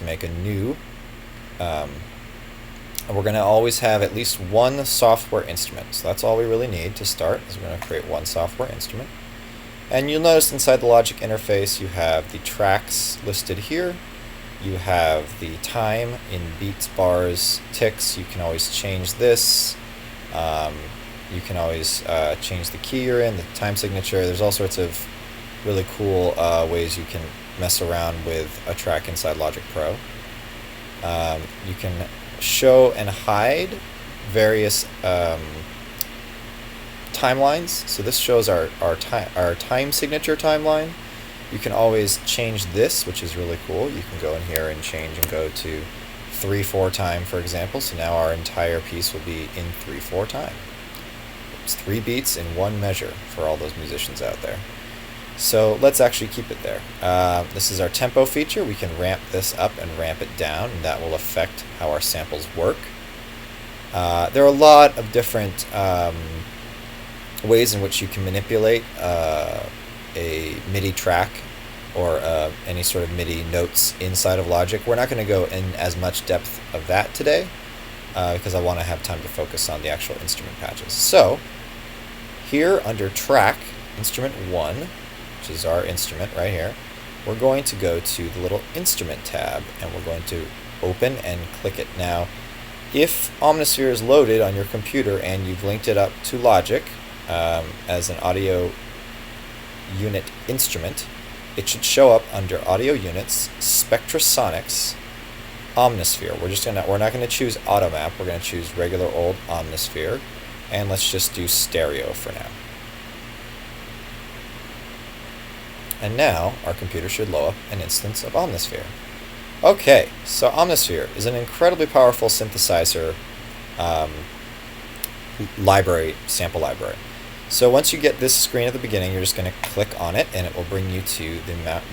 to make a new, and we're going to always have at least one software instrument. So that's all we really need to start, is we're going to create one software instrument. And you'll notice inside the logic interface you have the tracks listed here. You have the time in beats, bars, ticks. You can always change this. You can always change the key you're in, the time signature. There's all sorts of really cool ways you can mess around with a track inside Logic Pro. You can show and hide various timelines. So this shows our time signature timeline. You can always change this, which is really cool. You can go in here and change and go to 3/4 time, for example. So now our entire piece will be in 3/4 time. It's 3 beats in 1 measure for all those musicians out there. So let's actually keep it there. This is our tempo feature. We can ramp this up and ramp it down, and that will affect how our samples work. There are a lot of different ways in which you can manipulate a MIDI track or any sort of MIDI notes inside of Logic. We're not going to go in as much depth of that today because I want to have time to focus on the actual instrument patches. So here under Track, Instrument 1, which is our instrument right here, we're going to go to the little Instrument tab and we're going to open and click it. Now, if Omnisphere is loaded on your computer and you've linked it up to Logic as an audio unit instrument, it should show up under Audio Units, Spectrasonics, Omnisphere. We're not going to choose Automap. We're going to choose regular old Omnisphere, and let's just do stereo for now. And now our computer should load up an instance of Omnisphere. Okay, so Omnisphere is an incredibly powerful synthesizer sample library. So once you get this screen at the beginning, you're just going to click on it, and it will bring you to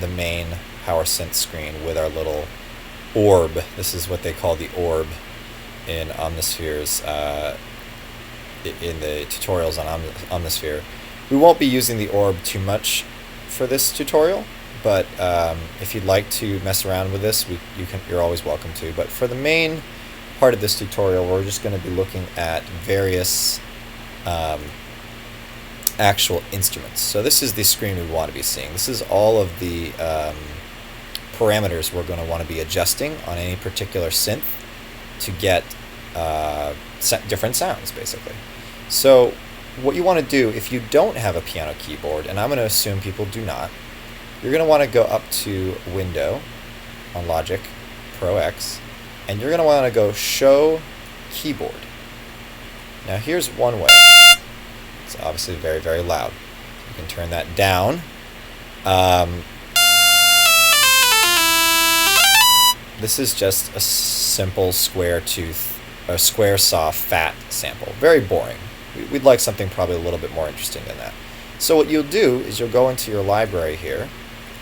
the main Power Synth screen with our little orb. This is what they call the orb in Omnisphere's, in the tutorials on Omnisphere. We won't be using the orb too much for this tutorial, but if you'd like to mess around with this, you're always welcome to. But for the main part of this tutorial, we're just going to be looking at various actual instruments. So this is the screen we want to be seeing. This is all of the parameters we're going to want to be adjusting on any particular synth to get different sounds, basically. So what you want to do if you don't have a piano keyboard, and I'm going to assume people do not, you're going to want to go up to Window on Logic Pro X, and you're going to want to go Show Keyboard. Now here's one way. It's obviously very, very loud. You can turn that down. This is just a simple square saw fat sample. Very boring. We'd like something probably a little bit more interesting than that. So what you'll do is you'll go into your library here,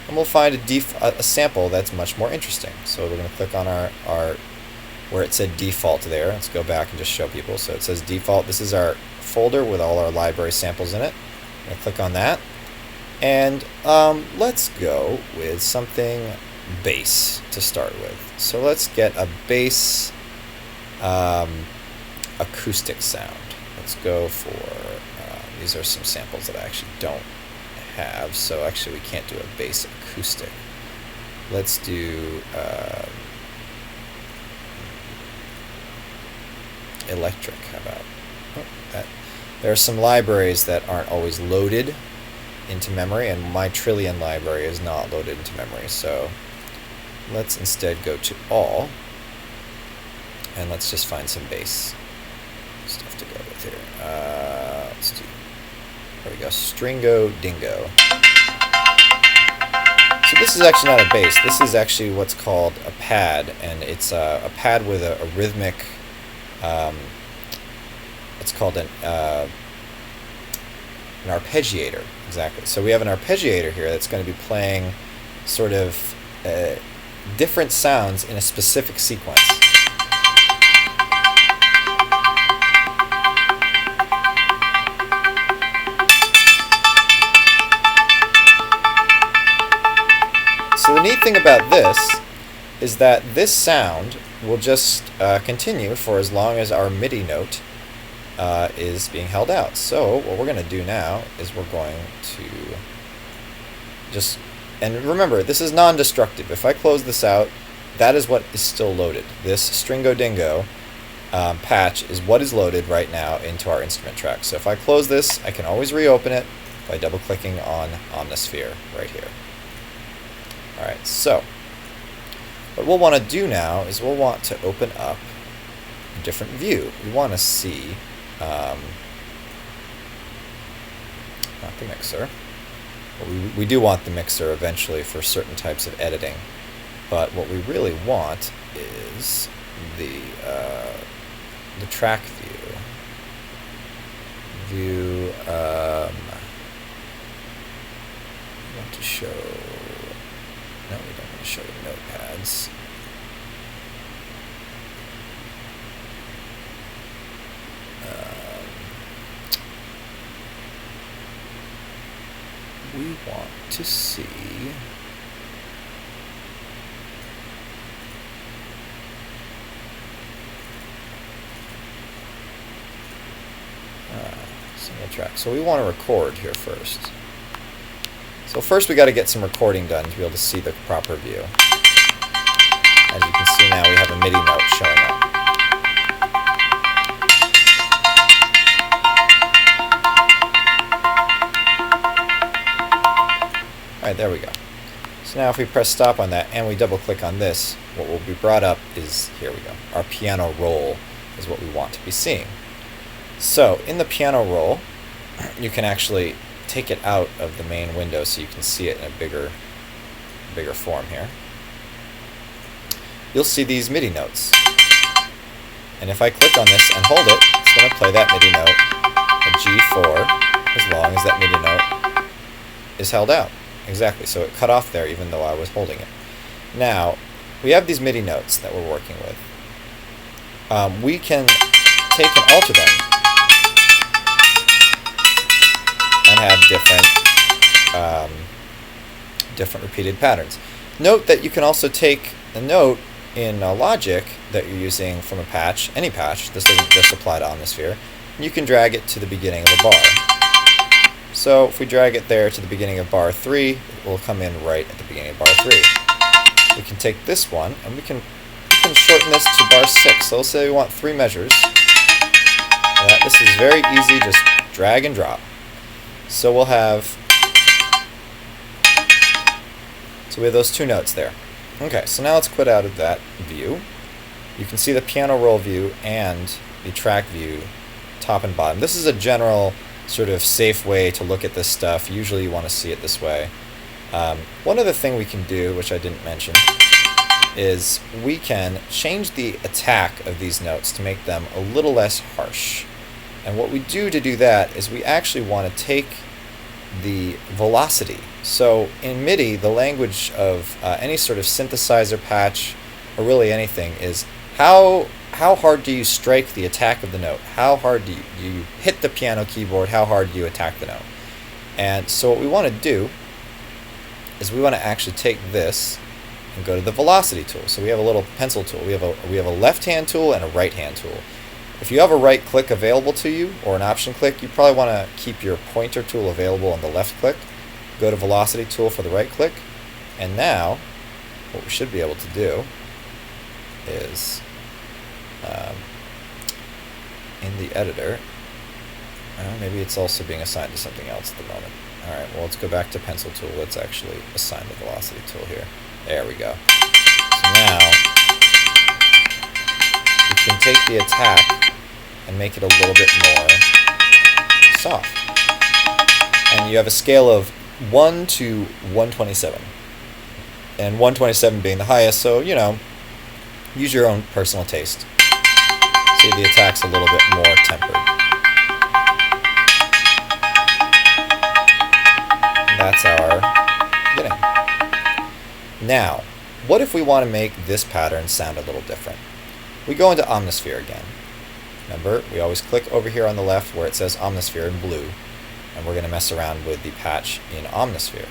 and we'll find a sample that's much more interesting. So we're going to click on our where it said default there. Let's go back and just show people. So it says default. This is our folder with all our library samples in it. I'm going to click on that. And let's go with something bass to start with. So let's get a bass acoustic sound. Let's go for, these are some samples that I actually don't have, so actually we can't do a bass acoustic. Let's do electric, how about? There are some libraries that aren't always loaded into memory, and my Trillion library is not loaded into memory, so let's instead go to all, and let's just find some bass stuff to go with here. Let's do, there we go, Stringo Dingo. So this is actually not a bass, this is actually what's called a pad, and it's a pad with a rhythmic, it's called an arpeggiator, exactly. So we have an arpeggiator here that's going to be playing sort of different sounds in a specific sequence. So the neat thing about this is that this sound will just continue for as long as our MIDI note is being held out. So what we're going to do now is we're going to just, and remember, this is non-destructive. If I close this out, that is what is still loaded. This Stringo Dingo patch is what is loaded right now into our instrument track. So if I close this, I can always reopen it by double-clicking on Omnisphere right here. Alright, so what we'll want to do now is we'll want to open up a different view. We want to see, not the mixer, but we do want the mixer eventually for certain types of editing. But what we really want is the track view. We want to show. No, we don't want to show the notepads. We want to see. Single track. So we want to record here first. So first we got to get some recording done to be able to see the proper view. As you can see now, we have a MIDI note showing up. Alright, there we go. So now if we press stop on that and we double click on this, what will be brought up is, here we go, our piano roll is what we want to be seeing. So in the piano roll, you can actually take it out of the main window so you can see it in a bigger form here. You'll see these MIDI notes. And if I click on this and hold it, it's going to play that MIDI note, a G4, as long as that MIDI note is held out. Exactly, so it cut off there even though I was holding it. Now, we have these MIDI notes that we're working with. We can take and alter them and have different repeated patterns. Note that you can also take a note in Logic that you're using from a patch, any patch, this doesn't just apply to Omnisphere, and you can drag it to the beginning of a bar. So if we drag it there to the beginning of bar 3, it will come in right at the beginning of bar 3. We can take this one and we can shorten this to bar 6. So let's say we want 3 measures. This is very easy, just drag and drop. So we have those 2 notes there. Okay, so now let's quit out of that view. You can see the piano roll view and the track view top and bottom. This is a general sort of safe way to look at this stuff. Usually you want to see it this way. One other thing we can do, which I didn't mention, is we can change the attack of these notes to make them a little less harsh. And what we do to do that is we actually want to take the velocity. So in MIDI, the language of any sort of synthesizer patch, or really anything, is how hard do you strike the attack of the note? How hard do you hit the piano keyboard? How hard do you attack the note? And so what we want to do is we want to actually take this and go to the velocity tool. So we have a little pencil tool. We have a left-hand tool and a right-hand tool. If you have a right click available to you, or an option click, you probably want to keep your pointer tool available on the left click. Go to velocity tool for the right click. And now, what we should be able to do is, in the editor, maybe it's also being assigned to something else at the moment. Alright, well, let's go back to pencil tool. Let's actually assign the velocity tool here. There we go. So now, you can take the attack and make it a little bit more soft. And you have a scale of 1 to 127. And 127 being the highest, so, you know, use your own personal taste. See, the attack's a little bit more tempered. And that's our beginning. Now, what if we want to make this pattern sound a little different? We go into Omnisphere again. Remember, we always click over here on the left where it says Omnisphere in blue, and we're going to mess around with the patch in Omnisphere.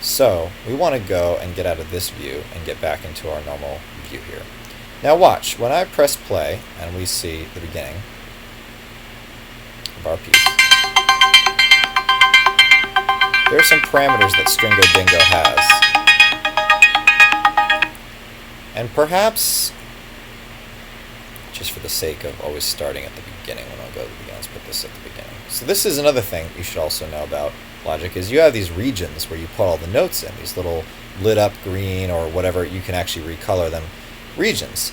So we want to go and get out of this view and get back into our normal view here. Now watch, when I press play and we see the beginning of our piece, there are some parameters that Stringo Dingo has. And perhaps, just for the sake of always starting at the beginning, when I'll go to the beginning, let's put this at the beginning. So this is another thing you should also know about Logic, is you have these regions where you put all the notes in, these little lit up green or whatever, you can actually recolor them, regions.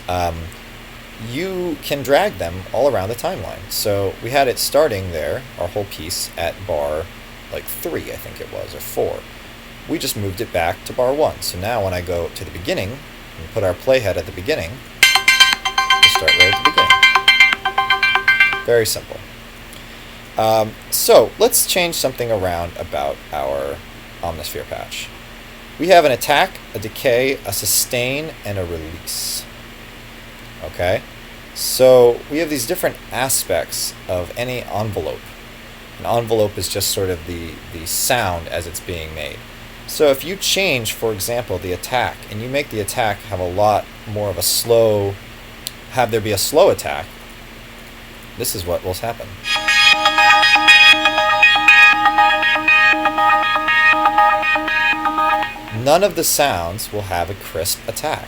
You can drag them all around the timeline. So we had it starting there, our whole piece, at bar like 3, I think it was, or 4. We just moved it back to bar 1. So now when I go to the beginning and put our playhead at the beginning, we start right at the beginning. Very simple. So let's change something around about our Omnisphere patch. We have an attack, a decay, a sustain, and a release. Okay? So we have these different aspects of any envelope. An envelope is just sort of the sound as it's being made. So if you change, for example, the attack, and you make the attack have a lot more of a slow, have there be a slow attack, this is what will happen. None of the sounds will have a crisp attack.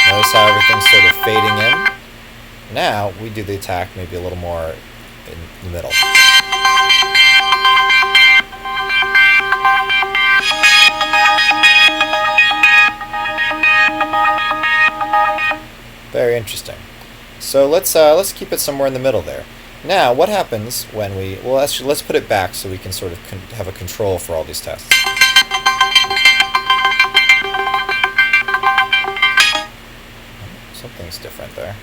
Notice how everything's sort of fading in? Now we do the attack maybe a little more in the middle. Very interesting. So let's keep it somewhere in the middle there. Now, what happens when we... Well, actually, let's put it back so we can sort of have a control for all these tests. Something's different there.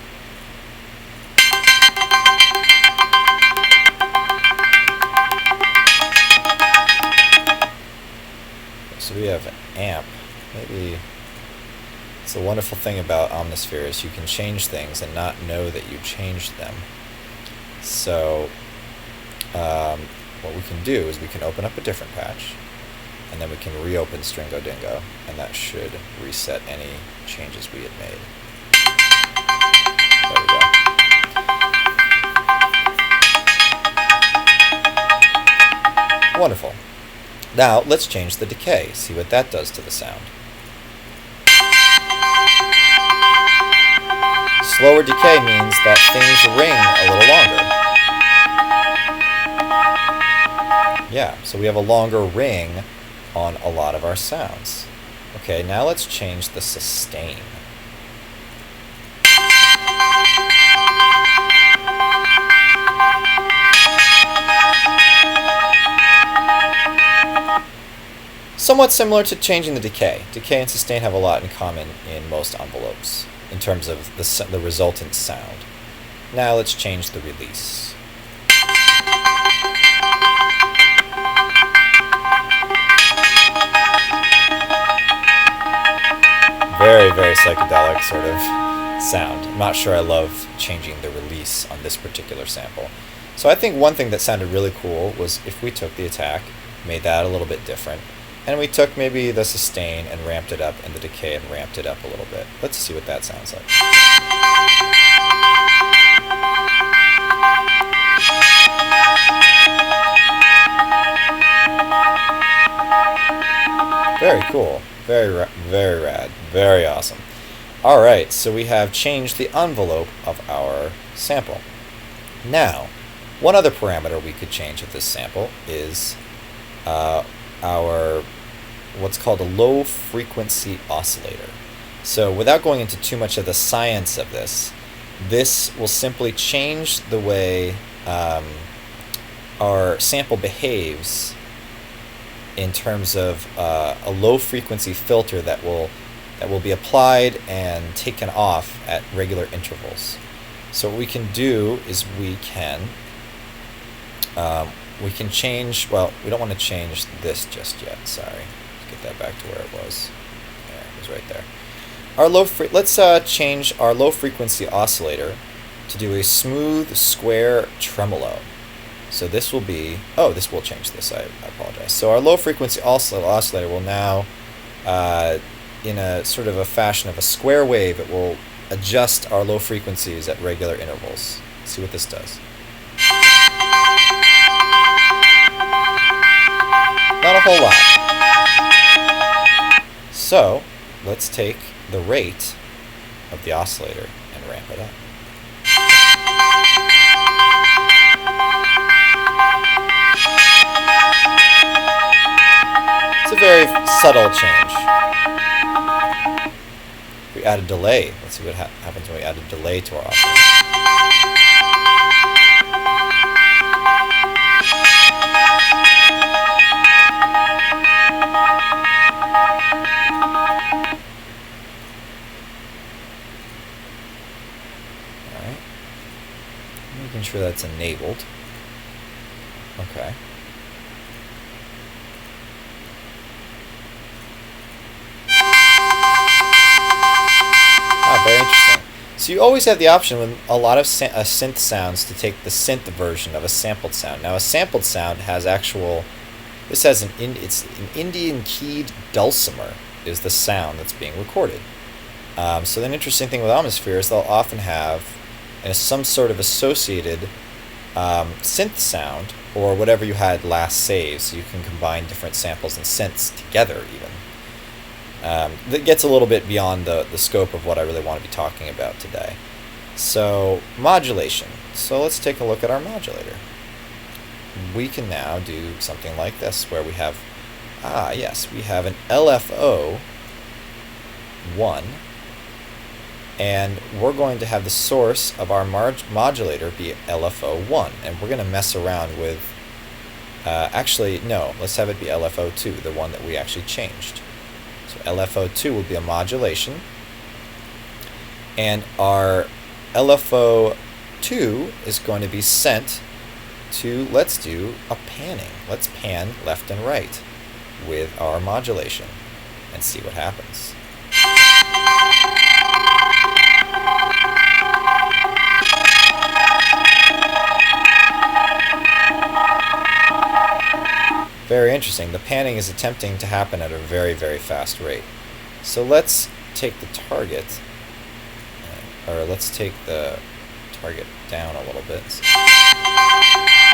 So we have an amp. Maybe... It's the wonderful thing about Omnisphere is you can change things and not know that you changed them. So what we can do is we can open up a different patch, and then we can reopen Stringo Dingo, and that should reset any changes we had made. There we go. Wonderful. Now let's change the decay, see what that does to the sound. Slower decay means that things ring a little longer. Yeah, so we have a longer ring on a lot of our sounds. Okay, now let's change the sustain. Somewhat similar to changing the decay. Decay and sustain have a lot in common in most envelopes, in terms of the resultant sound. Now let's change the release. Very, very psychedelic sort of sound. I'm not sure I love changing the release on this particular sample. So I think one thing that sounded really cool was if we took the attack, made that a little bit different, and we took maybe the sustain and ramped it up, and the decay and ramped it up a little bit. Let's see what that sounds like. Very cool. Very rad. Very awesome. Alright, so we have changed the envelope of our sample. Now, one other parameter we could change with this sample is our what's called a low frequency oscillator. So without going into too much of the science of this will simply change the way our sample behaves in terms of a low frequency filter that will be applied and taken off at regular intervals. So what we can do is we can change, well, we don't want to change this just yet, sorry. Let's get that back to where it was. There, it was right there. Let's change our low frequency oscillator to do a smooth square tremolo. So this will be, oh, this will change this, I apologize. So our low frequency oscillator will now, in a sort of a fashion of a square wave, it will adjust our low frequencies at regular intervals. Let's see what this does. Not a whole lot. So let's take the rate of the oscillator and ramp it up. It's a very subtle change. If we add a delay, let's see what happens when we add a delay to our oscillator. Alright. Making sure that's enabled. Okay. Very interesting. So you always have the option with a lot of synth sounds to take the synth version of a sampled sound. Now a sampled sound has this has it's an Indian keyed dulcimer is the sound that's being recorded. So the interesting thing with Omnisphere is they'll often have some sort of associated synth sound or whatever you had last saved, so you can combine different samples and synths together even. That gets a little bit beyond the scope of what I really want to be talking about today. So, modulation. So let's take a look at our modulator. We can now do something like this, where we have, we have an LFO 1, and we're going to have the source of our modulator be LFO 1, and we're going to mess around with, let's have it be LFO 2, the one that we actually changed. So LFO2 will be a modulation, and our LFO2 is going to be sent to, let's do a panning. Let's pan left and right with our modulation and see what happens. Very interesting. The panning is attempting to happen at a very, very fast rate. So let's take the target, or let's take the target down a little bit.